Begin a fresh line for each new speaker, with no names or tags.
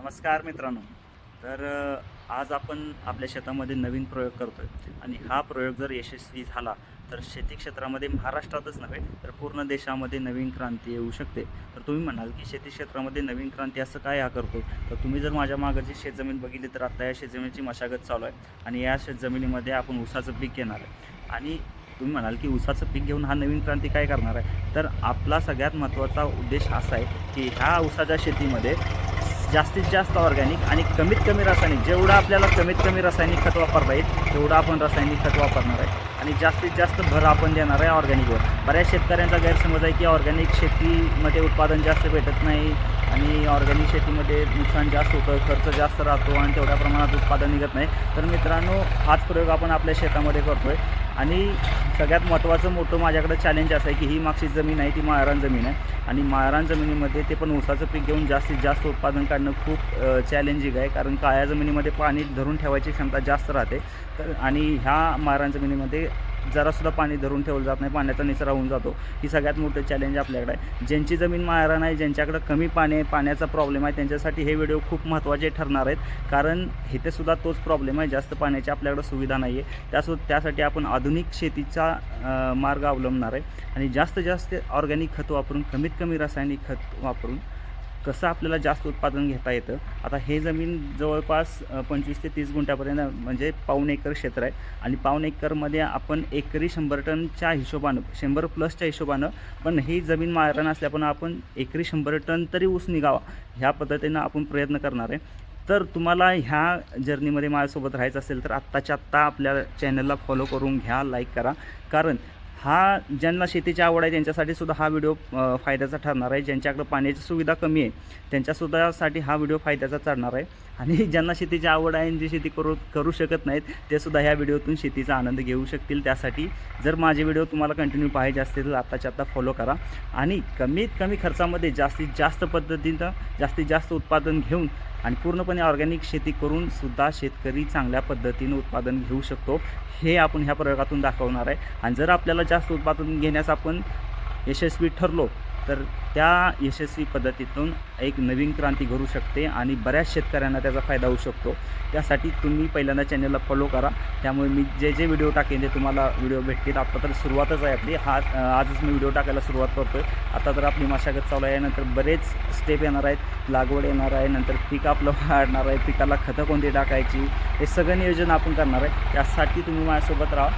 नमस्कार मित्रांनो. तर आज आपण आपल्या शेतामध्ये नवीन प्रयोग करतोय आणि हा प्रयोग जर यशस्वी झाला तर शेती क्षेत्रामध्ये महाराष्ट्रातच नव्हे तर पूर्ण देशामध्ये नवीन क्रांती येऊ शकते. तर तुम्ही म्हणाल की शेती क्षेत्रामध्ये नवीन क्रांती असं काय हा करतोय? तर तुम्ही जर माझ्या मागची शेतजमीन बघितली तर आता या शेतजमिनीची मशागत चालू आहे आणि या शेतजमिनीमध्ये आपण ऊसाचं पीक घेणार आहे. आणि तुम्ही म्हणाल की ऊसाचं पीक घेऊन हा नवीन क्रांती काय करणार आहे? तर आपला सगळ्यात महत्त्वाचा उद्देश असा आहे की ह्या ऊसाच्या शेतीमध्ये जास्तीत जास्त ऑर्गॅनिक आणि कमीत कमी रासायनिक, जेवढं आपल्याला कमीत कमी रासायनिक खत वापरता येईल तेवढं आपण रासायनिक खत वापरणार आहे आणि जास्तीत जास्त भर आपण देणार आहे ऑर्गॅनिकवर. बऱ्याच शेतकऱ्यांचा गैरसमज आहे की ऑर्गॅनिक शेतीमध्ये उत्पादन जास्त भेटत नाही आणि ऑर्गॅनिक शेतीमध्ये नुकसान जास्त होतं, खर्च जास्त राहतो आणि तेवढ्या प्रमाणात उत्पादन निघत नाही. तर मित्रांनो, हाच प्रयोग आपण आपल्या शेतामध्ये करतो आहे आणि सगळ्यात महत्त्वाचं मोठं माझ्याकडे चॅलेंज असं आहे की ही मागची जमीन आहे ती माळरान जमीन आहे आणि माळरान जमिनीमध्ये ते पण ऊसाचं पीक घेऊन जास्तीत जास्त उत्पादन काढणं खूप चॅलेंजिंग आहे, कारण काळ्या जमिनीमध्ये पाणी धरून ठेवायची क्षमता जास्त राहते. तर आणि ह्या माळरान जमिनीमध्ये जरासुद्धा पाणी धरून ठेवलं जात नाही, पाण्याचा निचरा होऊन जातो. ही सगळ्यात मोठं चॅलेंज आपल्याकडे आहे. ज्यांची जमीन माळरान आहे, ज्यांच्याकडे कमी पाणी आहे, पाण्याचा प्रॉब्लेम आहे, त्यांच्यासाठी हे व्हिडिओ खूप महत्त्वाचे ठरणार आहेत, कारण इथेसुद्धा तोच प्रॉब्लेम आहे, जास्त पाण्याची आपल्याकडे सुविधा नाही आहे. त्यासाठी आपण आधुनिक शेतीचा मार्ग अवलंबणार आहे आणि जास्त जास्त ऑर्गॅनिक खत वापरून, कमीत कमी रासायनिक खत वापरून कसं आपल्याला जास्त उत्पादन घेता येतं. आता हे जमीन जवळपास 25 ते 30 गुंठ्यापर्यंत, म्हणजे पाऊण एकर क्षेत्र आहे आणि पाऊण एकरमध्ये आपण एकरी 100 टनच्या हिशोबानं, 100+ हिशोबानं, पण ही जमीन माळरान असल्यामुळे आपण एकरी 100 टन तरी ऊस निघावा ह्या पद्धतीनं आपण प्रयत्न करणार आहे. तर तुम्हाला ह्या जर्नीमध्ये माझ्यासोबत राहायचं असेल तर आत्ताच्या आत्ता आपल्या चॅनलला फॉलो करून घ्या, लाईक करा, कारण हा ज्यांना शेतीची आवड आहे त्यांच्यासाठी सुद्धा हा व्हिडिओ फायद्याचा ठरणार आहे. ज्यांच्याकडे पाण्याची सुविधा कमी आहे त्यांच्यासुद्धासाठी हा व्हिडिओ फायद्याचा ठरणार आहे आणि ज्यांना शेतीची आवड आहे आणि जे शेती करू शकत नाहीत ते सुद्धा ह्या व्हिडिओतून शेतीचा आनंद घेऊ शकतील. त्यासाठी जर माझे व्हिडिओ तुम्हाला कंटिन्यू पाहिजे असतील तर आत्ताच्या आत्ता फॉलो करा आणि कमीत कमी खर्चामध्ये जास्तीत जास्त पद्धतीनं जास्तीत जास्त उत्पादन घेऊन आणि पूर्णपणे ऑर्गॅनिक शेती करून सुद्धा शेतकरी चांगल्या पद्धतीनं उत्पादन घेऊ शकतो, हे आपण ह्या प्रयोगातून दाखवणार आहे. आणि जर आपल्याला जास्त उत्पादन घेण्यास आपण यशस्वी ठरलो तर त्या यशस्वी पद्धतीतून एक नवीन क्रांती घडू शकते आणि बऱ्याच शेतकऱ्यांना त्याचा फायदा होऊ शकतो. त्यासाठी तुम्ही पहिल्यांदा चॅनलला फॉलो करा, त्यामुळे मी जे व्हिडिओ टाकेन ते तुम्हाला व्हिडिओ भेटतील. आता तर सुरुवातच आहे आपली, आजच मी व्हिडिओ टाकायला सुरुवात करतो आहे. आता तर आपली मशागत चालू आहे, नंतर बरेच स्टेप येणार आहेत, लागवड येणार आहे, नंतर पीक आपलं वाढणार आहे, पिकाला खतं कोणती टाकायची, हे सगळं नियोजन आपण करणार आहे. त्यासाठी तुम्ही माझ्यासोबत राहा.